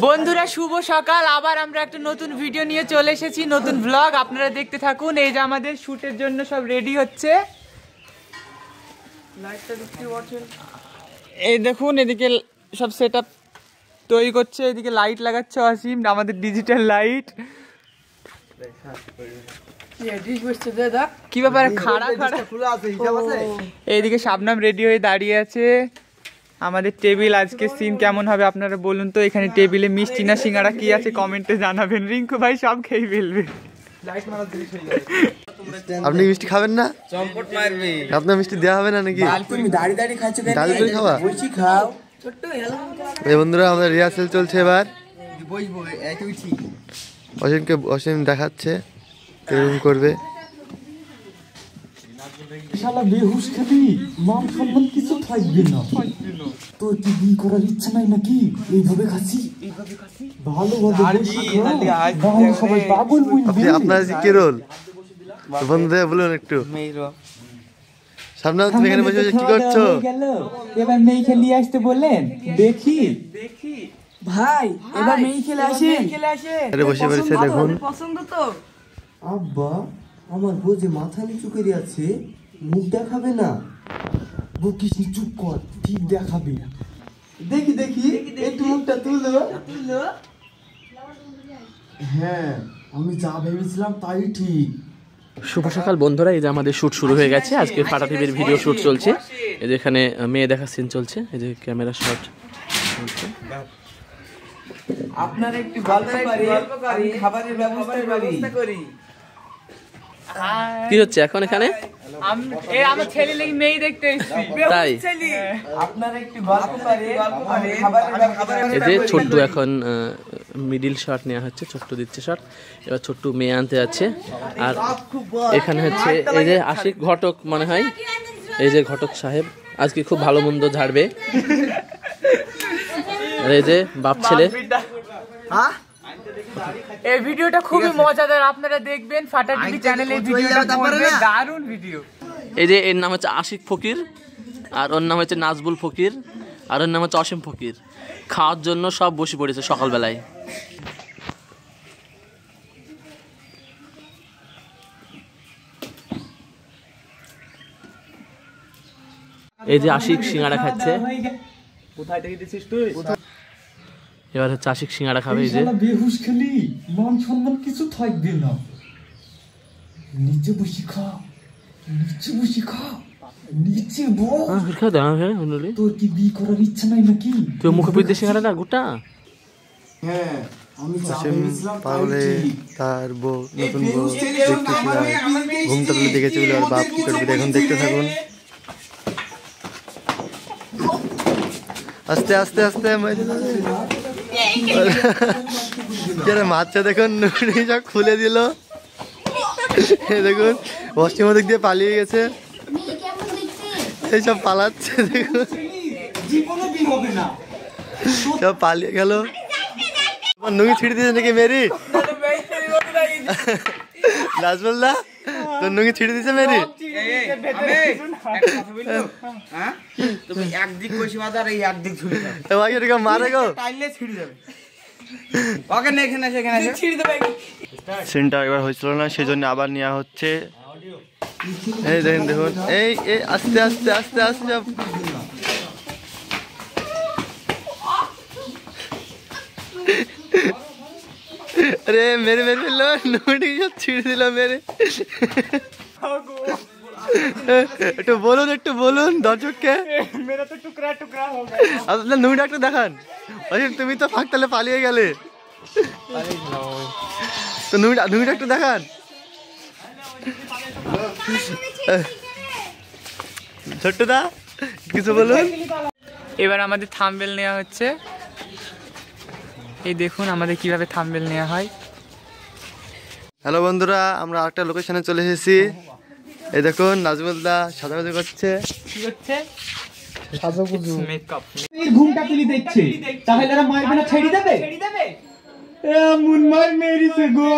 বন্ধুরা শুভ সকাল। আবার আমরা একটা নতুন ভিডিও নিয়ে চলে এসেছি, নতুন ব্লগ। আপনারা দেখতে থাকুন। এই যে আমাদের শুটের জন্য সব রেডি হচ্ছে। এই দেখুন, এদিকে সব সেট আপ তৈরি করছে, এদিকে লাইট লাগাচ্ছে অসীম, আমাদের ডিজিটাল লাইট। কি ব্যাপারে খাড়া খাড়া? এইদিকে শাবনাম রেডি হয়ে দাঁড়িয়ে আছে। আমাদের টেবিল আজকে সিন কেমন হবে আপনারা বলুন তো। এখানে টেবিলে মিষ্টি না সিঙ্গারা কি আছে কমেন্টে জানাবেন। রিঙ্কু ভাই সব খেয়ে ফেলবে। আপনি মিষ্টি খাবেন না? চম্পট মারবে। আপনার মিষ্টি দেওয়া হবে না নাকি? দাঁড়িয়ে দাঁড়িয়ে খাচ্ছ কেন? ডালপুরি খাওয়া? বলছি খাও। এই বন্ধুরা আমাদের রিহার্সেল চলছে এবার। অসীম দেখাচ্ছে এরকম করবে। শালা বেহুশ খাবি, মান সম্মান কিছু থাকবে না। তোর কি বিয়ে করার ইচ্ছা নাই নাকি? এইভাবে খাচ্ছি ভালোভাবে সবাই পাগল বলবে। আপনার কি রোল বন্ধুদের বলুন একটু। সামনে তুমি এখানে বসে কি করছো? এবার মেয়ে খেলি আসতে বললেন। দেখি ভাই এবার মেয়ে খেলে আসেন। আরে বসে পড়েছে দেখুন। পছন্দ তো আব্বা, আমার বউ যে মাথা নিচু করে আছে, মুখ দেখাবে না। বকিস নি, চুপ কর, ঠিক দেখাবে। দেখি দেখি একটু মুখটা তুলো। হ্যাঁ, আমি যা ভেবেছিলাম তাই ঠিক। শুভ সকাল বন্ধুরা। এই যে আমাদের শুট শুরু হয়ে গেছে। আজকে ফাটা টিভির ভিডিও শুট চলছে। এই যে এখানে মেয়ে দেখা সিন চলছে। এই যে ক্যামেরা শট চলছে। আপনার একটু গল্প করি, খাবারের ব্যবস্থা করি। কি হচ্ছে এখন এখানে? আমার ছেলে লেগে মেয়ে দেখতে এসেছি তাই আপনার একটু গল্প করি, খাবারের এই যে ছোট্ট এখন মিডিল শট নেওয়া হচ্ছে। ছোট্ট দিচ্ছে শট। এবার ছোট্ট মেয়ে আনতে যাচ্ছে। আর এখানে হচ্ছে এই যে আশিক ঘটক মনে হয়। এই যে ঘটক সাহেব আজকে খুব ভালো মন্দ ঝাড়বে। আর এই যে বাপ ছেলে। এই ভিডিওটা খুবই মজাদার, আপনারা দেখবেন। ফাটা টিভি চ্যানেলে ভিডিওটা করবে, দারুণ ভিডিও। এই যে এর নাম হচ্ছে আশিক ফকির, আর ওর নাম হচ্ছে নাজবুল ফকির, আর ওর নাম হচ্ছে অসীম ফকির। খাওয়ার জন্য সব বসে পড়েছে সকালবেলায়। এই যে আশিক সিঙ্গাড়া খাচ্ছে। কোথায় থেকে দিছিস তুই? এবার হচ্ছে আশিক সিঙ্গাড়া খাবে। এই যে বেহুশ খালি, মান সম্মান কিছু থাকবে না। নিচে বসে খা, নিচে বসে খা, নিচে বস। তোর কি বিয়ে করার ইচ্ছা নাই নাকি? তুই মুখে পুঁতে সিঙ্গাড়া না গোটা। হ্যাঁ, আমি পাগলে তার বউ, নতুন বউ দেখতে ঘুমটা তুলে দেখেছে বলে আর বাপ কি করবে এখন দেখতে থাকুন। আস্তে আস্তে আস্তে মাছটা দেখুন সব খুলে দিল। দেখুন অষ্টম দিক দিয়ে পালিয়ে গেছে। এইসব পালাচ্ছে দেখুন, সব পালিয়ে গেল। নুঙ্গি ছিঁড়ে দিয়েছে নাকি মেরি? নাজবুল্লা তোর নুঙ্গি ছিঁড়ে দিয়েছে মেরি? মারে গো। সিনটা একবার হয়েছিল না, সেজন্য আবার নেওয়া হচ্ছে। এই দেখুন দেখুন, এই আস্তে আস্তে আস্তে আস্তে সব अरे मेरे मेरे लो नोटी সব ছিঁড়ে দিল মেরে। একটু বলুন দর্শককে। মেরা তো টুকরা টুকরা হো গয়া। আপনার নুঙ্গিটা একটু দেখান। অসীম তুমি তো ফাঁকতালে পালিয়ে গেলে, তো নুঙ্গিটা একটু দেখান। ছোট্টদা কিছু বলুন। এবার আমাদের থাম্বনেল নেওয়া হচ্ছে। এই দেখুন আমাদের কিভাবে থাম্বনেল নেওয়া হয়। হ্যালো বন্ধুরা, আমরা আরেকটা লোকেশনে চলে এসেছি। এই দেখুন নাজমুলদা সাজাগুজি করছে। কি হচ্ছে? মেকআপ। ঘুমটা তুলি দেখছে, তাহলে এরা মারবে না ছেড়ে দেবে? এমন মার মেরেছে গো,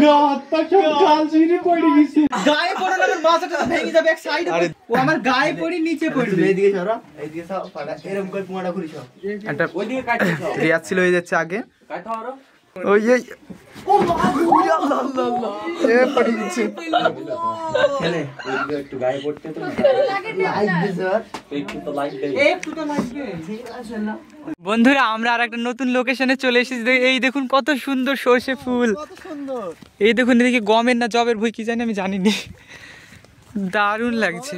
গা হাত পা সব গাল ছিঁড়ে পড়ে গেছে। গায়ে পড়ে না, আমার মাথাটা তো ভেঙে যাবে এক সাইডে। ও আমার গায়ে পড়ে নিচে পড়বে। এইদিকে সরা, এইদিকে সব ফাটা এরকম করে পুমাটা করিস। একটা ওইদিকে কাটতে দাও। রিয়াজ ছিল হয়ে যাচ্ছে আগে। কাটো আরো। ওই এই ও আল্লাহ এ পড়ে গেছে। খেলে ওইদিকে একটু গায়ে পড়তে তো লাইক দে স্যার, একটু তো লাইক দে, একটু তো লাইক দে। ঠিক আছে না বন্ধুরা, আমরা আর একটা নতুন লোকেশনে চলে এসেছি। এই দেখুন কত সুন্দর সর্ষে ফুল, কত সুন্দর। এই দেখুন এদিকে গমের না জবের ভুঁই কি জানি, আমি জানিনি, দারুণ লাগছে।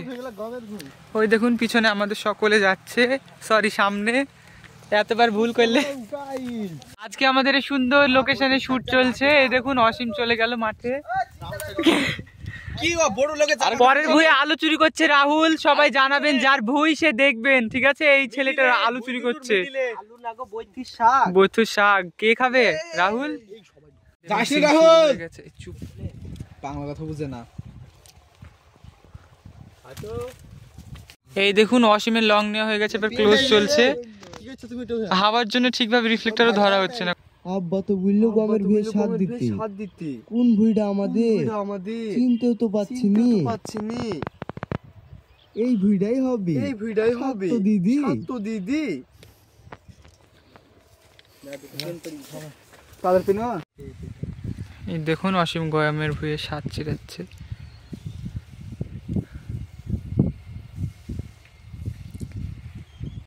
ওই দেখুন পিছনে আমাদের সকলে যাচ্ছে, সরি সামনে, এতবার ভুল করলে। আজকে আমাদের এই সুন্দর লোকেশনে শুট চলছে। এই দেখুন অসীম চলে গেল মাঠে। কি বড় লোকে পরের ভুঁয়ে আলু চুরি করছে রাহুল, সবাই জানাবেন যার ভুঁই সে দেখবেন, ঠিক আছে? এই ছেলেটা আলু চুরি করছে। আলু না গো, বৈথির শাক। বৈথুর শাক কে খাবে? রাহুল যাসি রাহুল, চুপ, বাংলা কথা বুঝে না। এই দেখুন অসীমের লং নেওয়া হয়ে গেছে, এবার ক্লোজ চলছে। হাওয়ার জন্য ঠিকভাবে রিফ্লেক্টরও ধরা হচ্ছে না। আব্বা তো বললো গমের ভুঁয়ে সাত দিতে, কোন ভুঁইটা আমাদের চিনতেও তো পাচ্ছি নি। এই ভুঁইটাই হবে, তো দিদি তাদের পিনো এই দেখুন অসীম গয়ামের ভুঁয়ে সাত চিরাচ্ছে।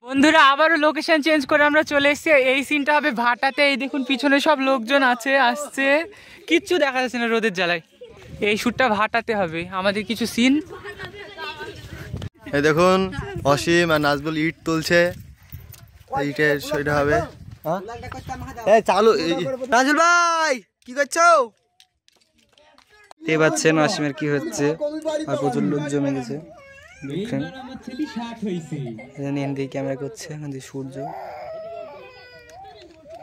বন্ধুরা আবারও লোকেশন চেঞ্জ করে আমরা চলে এসেছি। এই সিনটা হবে ভাটাতে। এই দেখুন পিছনে সব লোকজন আছে, আসছে, কিচ্ছু দেখা যাচ্ছে না রোদের জ্বালায়। এই শুটটা ভাটাতে হবে আমাদের কিছু সিন। এই দেখুন অসীম আর নাজবুল ইট তুলছে, ইটের সেটা হবে। এই চালু নাজবুল ভাই কি করছো? তে পাচ্ছেন অসীমের কি হচ্ছে, আর প্রচুর লোক জমে গেছে। ক্যামেরা করছে, সূর্য